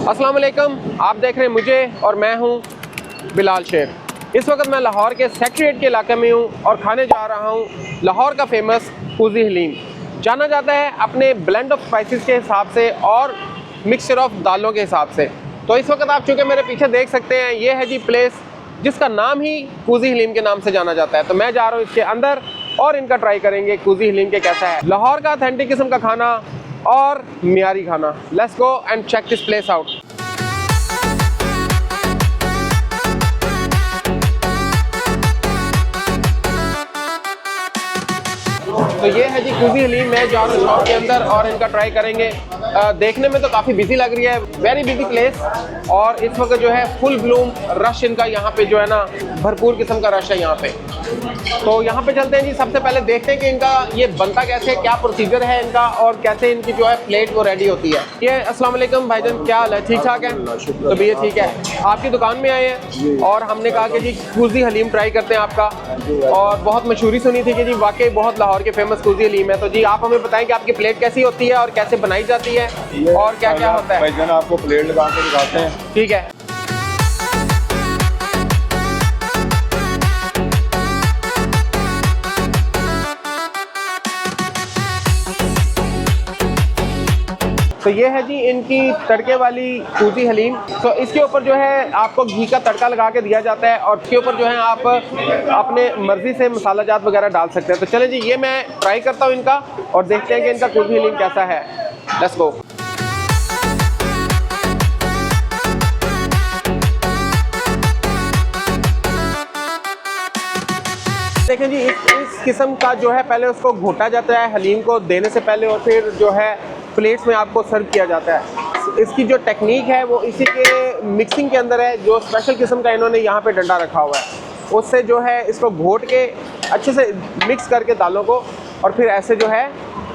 अस्सलाम वालेकुम, आप देख रहे हैं मुझे और मैं हूं बिलाल शेर। इस वक्त मैं लाहौर के सेक्टर 8 के इलाके में हूं और खाने जा रहा हूं लाहौर का फेमस कुजी हलीम। जाना जाता है अपने ब्लेंड ऑफ स्पाइसेस के हिसाब से और मिक्सचर ऑफ दालों के हिसाब से। तो इस वक्त आप चूँकि मेरे पीछे देख सकते हैं, ये है जी प्लेस जिसका नाम ही कुजी हलीम के नाम से जाना जाता है। तो मैं जा रहा हूँ इसके अंदर और इनका ट्राई करेंगे कुजी हलीम के कैसा है। लाहौर का ऑथेंटिक किस्म का खाना और मियारी खाना। Let's go and check this place out. तो ये है जी कुजी हलीम। मैं जा रहा हूँ शॉप के अंदर और इनका ट्राई करेंगे। देखने में तो काफ़ी बिजी लग रही है, वेरी बिजी प्लेस। और इस वक्त जो है फुल ब्लूम रश इनका यहाँ पे जो है ना, भरपूर किस्म का रश है यहाँ पे। तो यहाँ पे चलते हैं जी। सबसे पहले देखते हैं कि इनका ये बनता कैसे, क्या प्रोसीजर है इनका और कैसे इनकी जो है प्लेट वो रेडी होती है। ये अस्सलाम वालेकुम भाईजान, क्या हाल है? ठीक ठाक है? तो भैया ठीक है। आपकी दुकान में आए हैं और हमने कहा कि जी कुजी हलीम ट्राई करते हैं आपका, और बहुत मशहूरी सुनी थी कि जी वाकई बहुत लाहौर के फेमस कुजी हलीम है। तो जी आप हमें बताएं कि आपकी प्लेट कैसी होती है और कैसे बनाई जाती है और क्या क्या होता है। भाईजान आपको प्लेट लगा के दिखाते हैं। ठीक है। तो ये है जी इनकी तड़के वाली कुजी हलीम। तो इसके ऊपर जो है आपको घी का तड़का लगा के दिया जाता है और इसके ऊपर जो है आप अपने मर्जी से मसाला जात वगैरह डाल सकते हैं। तो चलें जी, ये मैं ट्राई करता हूँ इनका और देखते हैं कि इनका कुजी हलीम कैसा है। Let's go. देखें जी, इस किस्म का जो है पहले उसको घोटा जाता है हलीम को देने से पहले, और फिर जो है प्लेट्स में आपको सर्व किया जाता है। इसकी जो टेक्निक है वो इसी के मिक्सिंग के अंदर है। जो स्पेशल किस्म का इन्होंने यहाँ पे डंडा रखा हुआ है, उससे जो है इसको घोट के अच्छे से मिक्स करके दालों को, और फिर ऐसे जो है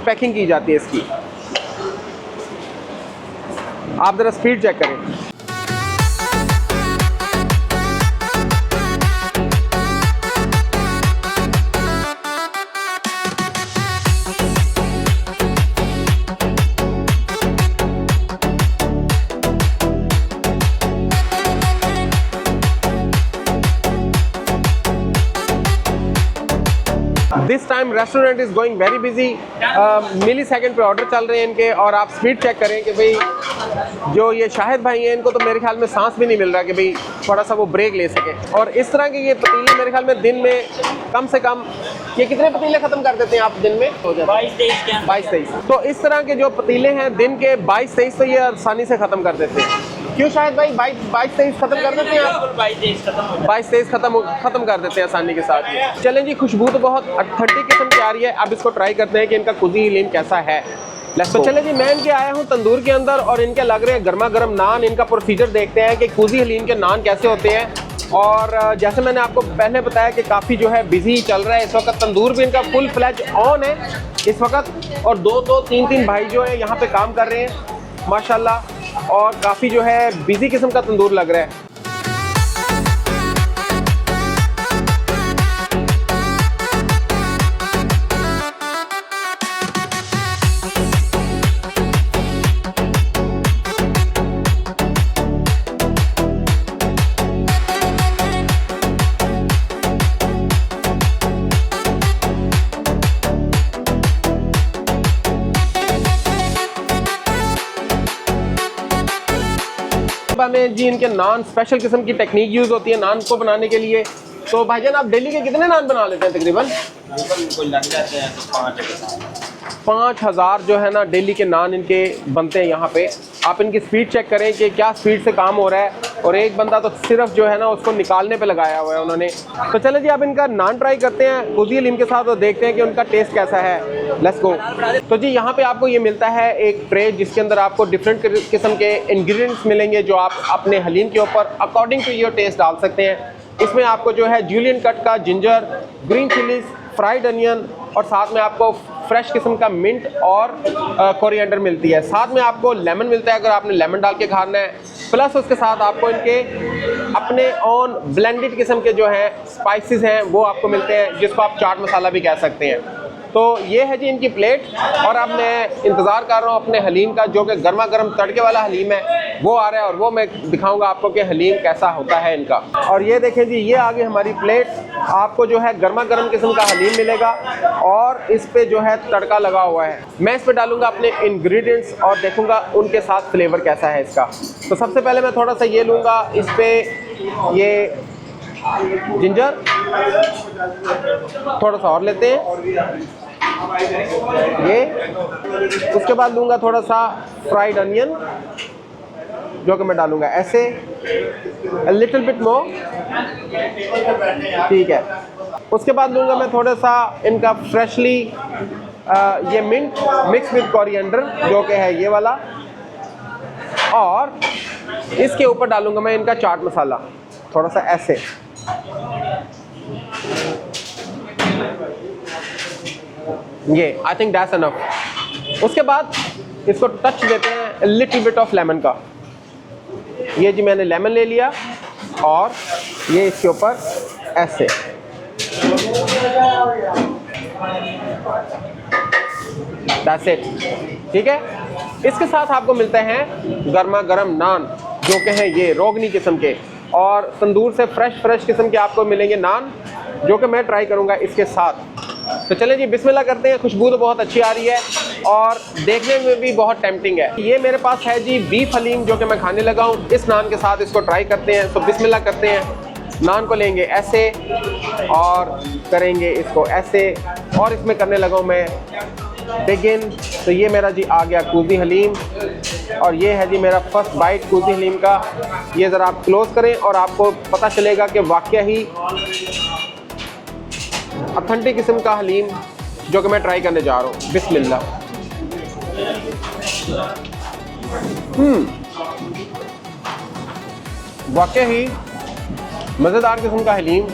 पैकिंग की जाती है इसकी। आप ज़रा स्पीड चेक करें। This time restaurant is going very busy. Millisecond पे ऑर्डर चल रहे हैं इनके, और आप स्पीड चेक करें कि भाई जो ये शाहिद भाई हैं इनको तो मेरे ख्याल में सांस भी नहीं मिल रहा कि भाई थोड़ा सा वो ब्रेक ले सके। और इस तरह के ये पतीले मेरे ख्याल में दिन में कम से कम ये कितने पतीले ख़त्म कर देते हैं आप दिन में? 22-23। तो इस तरह के जो पतीले हैं दिन के 22-23 तो ये आसानी से ख़त्म कर देते हैं। क्यों शायद भाई 22-23 खत्म कर देते हैं आप? 22-23 खत्म कर देते हैं आसानी के साथ। चलें जी, खुशबू तो बहुत ऑथेंटिक किस्म की आ रही है। अब इसको ट्राई करते हैं कि इनका कुजी हलीम कैसा है। तो चलें जी, मैं इनके आया हूँ तंदूर के अंदर और इनके लग रहे हैं गर्मा गर्म नान। इनका प्रोसीजर देखते हैं कि कुजी हलीम के नान कैसे होते हैं। और जैसे मैंने आपको पहले बताया कि काफ़ी जो है बिजी चल रहा है इस वक्त। तंदूर भी इनका फुल फ्लैज ऑन है इस वक्त, और 2-3 भाई जो है यहाँ पे काम कर रहे हैं माशाल्लाह, और काफ़ी जो है बिजी किस्म का तंदूर लग रहा है। में जी इनके नान स्पेशल किस्म की टेक्निक यूज़ होती है नान को बनाने के लिए। तो भाईजान आप डेली के कितने नान बना लेते हैं तकरीबन? लग जाते हैं 5,000 जो है ना डेली के नान इनके बनते हैं यहाँ पे। आप इनकी स्पीड चेक करें कि क्या स्पीड से काम हो रहा है, और एक बंदा तो सिर्फ जो है ना उसको निकालने पे लगाया हुआ है उन्होंने। तो चले जी, अब इनका नान ट्राई करते हैं कुजी हलीम के साथ और देखते हैं कि उनका टेस्ट कैसा है। Let's go. तो जी यहाँ पे आपको ये मिलता है एक ट्रे जिसके अंदर आपको डिफरेंट किस्म के इंग्रेडिएंट्स मिलेंगे जो आप अपने हलीम के ऊपर अकॉर्डिंग टू योर टेस्ट डाल सकते हैं। इसमें आपको जो है जूलियन कट का ginger, green chillies, fried onion, और साथ में आपको फ्रेश किस्म का मिंट और कोरिएंडर मिलती है। साथ में आपको लेमन मिलता है अगर आपने लेमन डाल के खाना है। प्लस उसके साथ आपको इनके अपने ऑन ब्लेंडेड किस्म के जो हैं स्पाइसेस हैं वो आपको मिलते हैं, जिसको आप चाट मसाला भी कह सकते हैं। तो ये है जी इनकी प्लेट, और अब मैं इंतज़ार कर रहा हूँ अपने हलीम का, जो कि गर्मा गर्म तड़के वाला हलीम है वो आ रहा है, और वो मैं दिखाऊंगा आपको कि हलीम कैसा होता है इनका। और ये देखें जी, ये आ गई हमारी प्लेट। आपको जो है गर्मा गर्म किस्म का हलीम मिलेगा, और इस पे जो है तड़का लगा हुआ है। मैं इस पे डालूंगा अपने इंग्रेडिएंट्स और देखूंगा उनके साथ फ्लेवर कैसा है इसका। तो सबसे पहले मैं थोड़ा सा ये लूँगा, इस पे ये जिंजर थोड़ा सा और लेते हैं, ये। उसके बाद लूँगा थोड़ा सा फ्राइड अनियन, जो कि मैं डालूँगा ऐसे, लिटिल बिट मोर, ठीक है। उसके बाद लूँगा मैं थोड़ा सा इनका फ्रेशली ये मिंट मिक्स विद कोरिएंडर, जो कि है ये वाला, और इसके ऊपर डालूँगा मैं इनका चाट मसाला थोड़ा सा ऐसे। ये आई थिंक दैट्स इनफ। उसके बाद इसको टच देते हैं लिटिल बिट ऑफ लेमन का। ये जी मैंने लेमन ले लिया, और ये इसके ऊपर ऐसे। दैट्स इट, ठीक है। इसके साथ आपको मिलते हैं गर्मा गर्म नान, जो कि हैं ये रोगनी किस्म के, और तंदूर से फ्रेश किस्म के आपको मिलेंगे नान, जो कि मैं ट्राई करूंगा इसके साथ। तो चलें जी, बिस्मिल्लाह करते हैं। खुशबू तो बहुत अच्छी आ रही है और देखने में भी बहुत टेम्पटिंग है। ये मेरे पास है जी बीफ हलीम, जो कि मैं खाने लगा हूँ। इस नान के साथ इसको ट्राई करते हैं। तो बिस्मिल्लाह करते हैं। नान को लेंगे ऐसे और करेंगे इसको ऐसे, और इसमें करने लगा हूँ मैं बिगिन। तो ये मेरा जी आ गया कुजी हलीम, और ये है जी मेरा फर्स्ट बाइट कुजी हलीम का। ये ज़रा आप क्लोज करें और आपको पता चलेगा कि वाकया ही ऑथेंटिक किस्म का हलीम जो कि मैं ट्राई करने जा रहा हूँ। बिस्मिल्लाह। वाकया ही मज़ेदार किस्म का हलीम।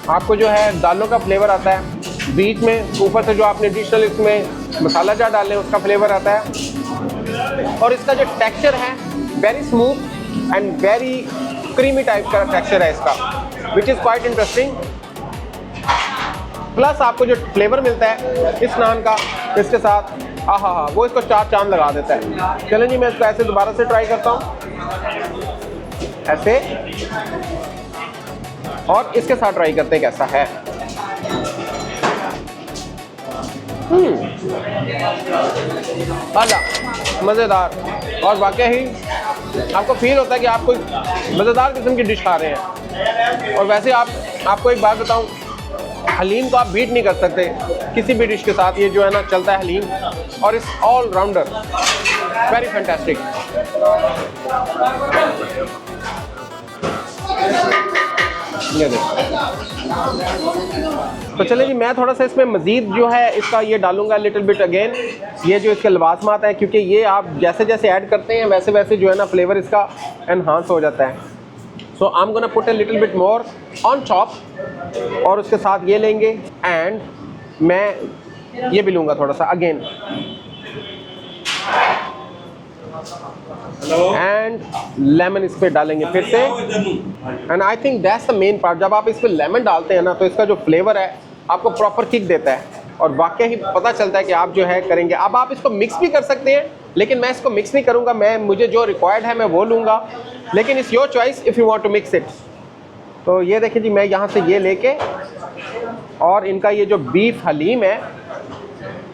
आपको जो है दालों का फ्लेवर आता है बीच में, ऊपर से जो आपने एडिशनल इसमें मसाला जार डाले उसका फ्लेवर आता है, और इसका जो टेक्सचर है very smooth and very creamy type का टेक्सचर है इसका, which is quite interesting. Plus आपको जो फ्लेवर मिलता है इस नान का इसके साथ, आहा, वो इसको चार चांद लगा देता है। चलें जी, मैं इसको ऐसे दोबारा से ट्राई करता हूँ, ऐसे, और इसके साथ ट्राई करते हैं कैसा है। आला मज़ेदार, और वाकई ही आपको फील होता है कि आप कोई मज़ेदार किस्म की डिश खा रहे हैं। और वैसे आपको एक बात बताऊं, हलीम को आप बीट नहीं कर सकते किसी भी डिश के साथ। ये जो है ना चलता है हलीम, और इस ऑल राउंडर वेरी फैंटास्टिक। ये तो चले जी, मैं थोड़ा सा इसमें मज़ीद जो है इसका ये डालूंगा लिटिल बिट अगेन, ये जो इसके लवासमात हैं, क्योंकि ये आप जैसे जैसे ऐड करते हैं वैसे वैसे जो है ना फ्लेवर इसका एनहांस हो जाता है। So I am gonna put a little bit more on chop, और उसके साथ ये लेंगे, एंड मैं ये भी लूँगा थोड़ा सा अगेन, एंड लेमन इस पर डालेंगे फिर से। And I think that's the main part, जब आप इस पर लेमन डालते हैं ना तो इसका जो फ्लेवर है आपको प्रॉपर किक देता है, और वाकई ही पता चलता है कि आप जो है करेंगे। अब आप इसको मिक्स भी कर सकते हैं, लेकिन मैं इसको मिक्स नहीं करूँगा। मुझे जो रिक्वायर्ड है मैं वो लूँगा, लेकिन it's your choice if you want to mix it. तो ये देखिए जी, मैं यहाँ से ये लेके, और इनका ये जो बीफ हलीम है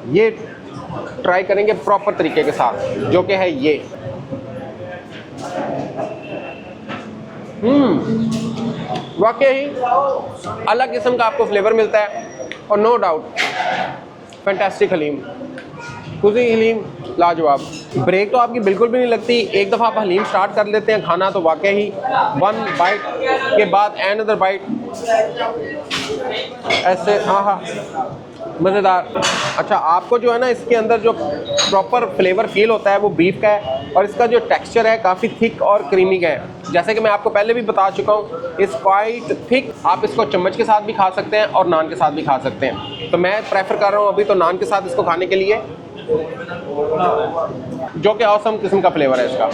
ये ट्राई करेंगे प्रॉपर तरीके के साथ, जो कि है ये। वाकई ही अलग किस्म का आपको फ्लेवर मिलता है, और नो डाउट फैंटास्टिक हलीम, कुजी हलीम लाजवाब। ब्रेक तो आपकी बिल्कुल भी नहीं लगती। एक दफ़ा आप हलीम स्टार्ट कर लेते हैं खाना तो वाकई ही वन बाइट के बाद अनदर बाइट ऐसे, हाँ मज़ेदार। अच्छा, आपको जो है ना इसके अंदर जो प्रॉपर फ्लेवर फील होता है वो बीफ का है, और इसका जो टेक्सचर है काफ़ी थिक और क्रीमी का है। जैसे कि मैं आपको पहले भी बता चुका हूँ, इस क्वाइट थिक। आप इसको चम्मच के साथ भी खा सकते हैं और नान के साथ भी खा सकते हैं। तो मैं प्रेफर कर रहा हूँ अभी तो नान के साथ इसको खाने के लिए, जो कि ऑसम किस्म का फ्लेवर है इसका।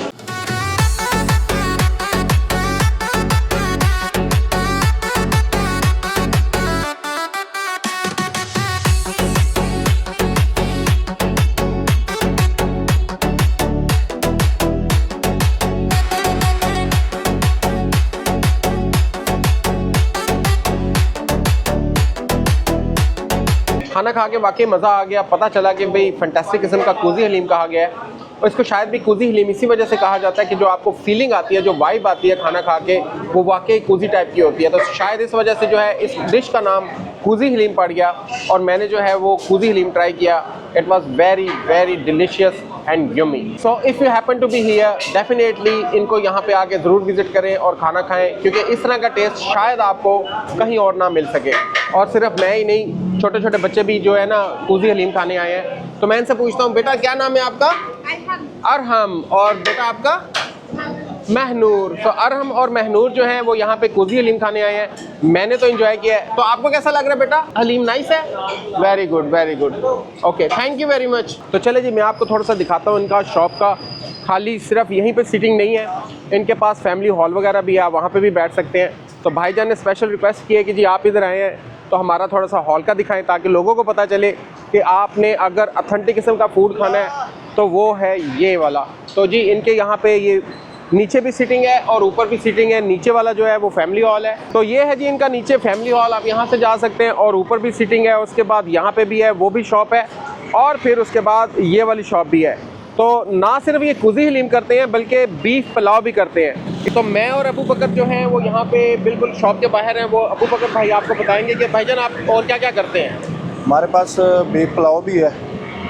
खाना खा के वाकई मज़ा आ गया, पता चला कि भाई फैंटास्टिक किस्म का कुजी हलीम कहा गया है। और इसको शायद भी कुजी हलीम इसी वजह से कहा जाता है कि जो आपको फीलिंग आती है, जो वाइब आती है खाना खा के, वो वाकई कुजी टाइप की होती है। तो शायद इस वजह से जो है इस डिश का नाम कुजी हलीम पड़ गया और मैंने जो है वो कुजी हलीम ट्राई किया। It was very very delicious and yummy. So if you happen to be here, definitely इनको यहाँ पे आके ज़रूर विजिट करें और खाना खाएं, क्योंकि इस तरह का टेस्ट शायद आपको कहीं और ना मिल सके। और सिर्फ मैं ही नहीं, छोटे छोटे बच्चे भी जो है ना कुजी हलीम खाने आए हैं। तो मैं इनसे पूछता हूँ, बेटा क्या नाम है आपका? अरहम। और बेटा आपका? महनूर। तो अरहम और महनूर जो हैं वो यहाँ पे कुजी हलीम खाने आए हैं। मैंने तो एंजॉय किया है। तो आपको कैसा लग रहा है बेटा? हलीम नाइस है? Very good, very good. Okay, thank you very much. तो चले जी, मैं आपको थोड़ा सा दिखाता हूँ इनका शॉप का। खाली सिर्फ यहीं पे सीटिंग नहीं है, इनके पास फैमिली हॉल वगैरह भी है, आप वहाँ पे भी बैठ सकते हैं। तो भाईजान ने स्पेशल रिक्वेस्ट की है कि जी आप इधर आए हैं तो हमारा थोड़ा सा हॉल का दिखाएं, ताकि लोगों को पता चले कि आपने अगर ऑथेंटिक किस्म का फूड खाना है तो वो है ये वाला। तो जी इनके यहाँ पे ये नीचे भी सीटिंग है और ऊपर भी सीटिंग है। नीचे वाला जो है वो फैमिली हॉल है। तो ये है जी इनका नीचे फैमिली हॉल, आप यहाँ से जा सकते हैं। और ऊपर भी सीटिंग है, उसके बाद यहाँ पे भी है, वो भी शॉप है, और फिर उसके बाद ये वाली शॉप भी है। तो ना सिर्फ ये कुजी हलीम करते हैं बल्कि बीफ पुलाव भी करते हैं। तो मैं और अबू बकर जो हैं वो यहाँ पे बिल्कुल शॉप के बाहर हैं। वो अबू बकर भाई आपको बताएंगे कि भाईजान आप और क्या क्या करते हैं। हमारे पास बीफ पुलाव भी है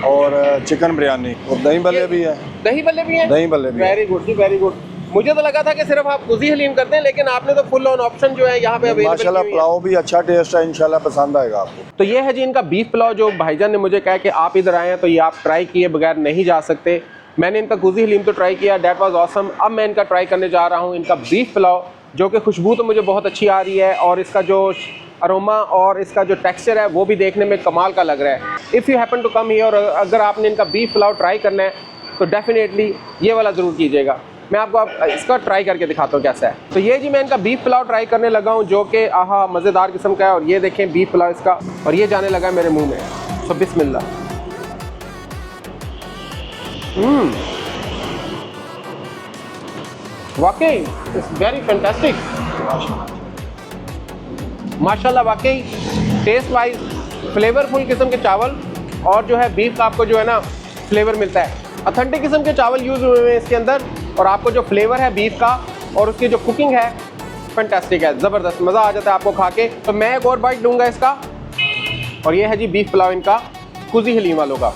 और चिकन बिरयानी और दही भल्ले भी है। दही भल्ले भी हैं? दही भल्ले भी। वेरी गुड जी, वेरी गुड। मुझे तो लगा था कि सिर्फ आप कुजी हलीम करते हैं, लेकिन आपने तो फुल ऑन ऑप्शन जो है यहाँ पे अवेलेबल। माशाल्लाह पुलाव भी अच्छा टेस्ट है, इंशाल्लाह पसंद आएगा आपको। तो ये है जी इनका बीफ पुलाव, जो भाईजान ने मुझे कहा कि आप इधर आए हैं तो ये आप ट्राई किए बगैर नहीं जा सकते। मैंने इनका कुजी हलीम तो ट्राई किया, डेट वाज ऑसम। अब मैं इनका ट्राई करने जा रहा हूँ इनका बीफ पुलाव, जो कि खुशबू तो मुझे बहुत अच्छी आ रही है और इसका जो अरोमा और इसका जो टेक्सचर है वो भी देखने में कमाल का लग रहा है। If you happen to come here और अगर आपने इनका बीफ पुलाव ट्राई करना है तो डेफिनेटली ये वाला ज़रूर कीजिएगा। मैं आपको इसका ट्राई करके दिखाता हूँ कैसा है। तो ये जी मैं इनका बीफ पुलाव ट्राई करने लगा हूँ, जो कि आहा मज़ेदार किस्म का है। और ये देखें बीफ पुलाव इसका, और ये जाने लगा है मेरे मुँह में। सो बिस्मिल्लाह। वाकई इट्स वेरी फैंटास्टिक माशाल्लाह। वाकई टेस्ट वाइज फ्लेवरफुल किस्म के चावल और जो है बीफ का आपको जो है ना फ्लेवर मिलता है। ऑथेंटिक किस्म के चावल यूज़ हुए हैं इसके अंदर, और आपको जो फ्लेवर है बीफ का और उसकी जो कुकिंग है फैंटास्टिक है, ज़बरदस्त, मज़ा आ जाता है आपको खा के। तो मैं एक और बाइट दूंगा इसका, और ये है जी बीफ पुलाव इनका कुजी हलीम वालों का।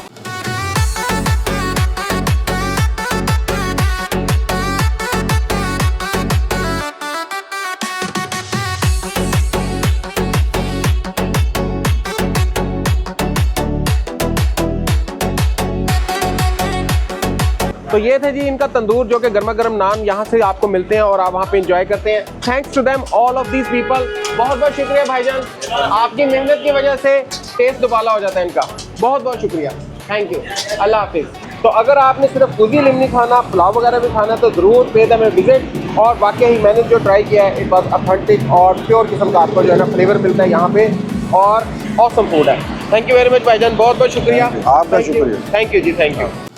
तो ये थे जी इनका तंदूर, जो कि गर्मा गर्म नान यहाँ से आपको मिलते हैं और आप वहाँ पे एंजॉय करते हैं। Thanks to them all of these people. बहुत बहुत शुक्रिया भाईजान, आपकी मेहनत की वजह से टेस्ट दुबाला हो जाता है इनका। बहुत बहुत शुक्रिया, थैंक यू, अल्लाह हाफिज़। तो अगर आपने सिर्फ कुजी हलीम नहीं खाना, पुलाव वगैरह भी खाना, तो ज़रूर पे देम विजिट। और वाकई मैंने जो ट्राई किया है इट वॉज ऑथेंटिक और प्योर किस्म का आपको जो है ना फ्लेवर मिलता है यहाँ पे, और ऑसम फूड है। थैंक यू वेरी मच भाईजान, बहुत बहुत शुक्रिया। आपका शुक्रिया। थैंक यू जी, थैंक यू।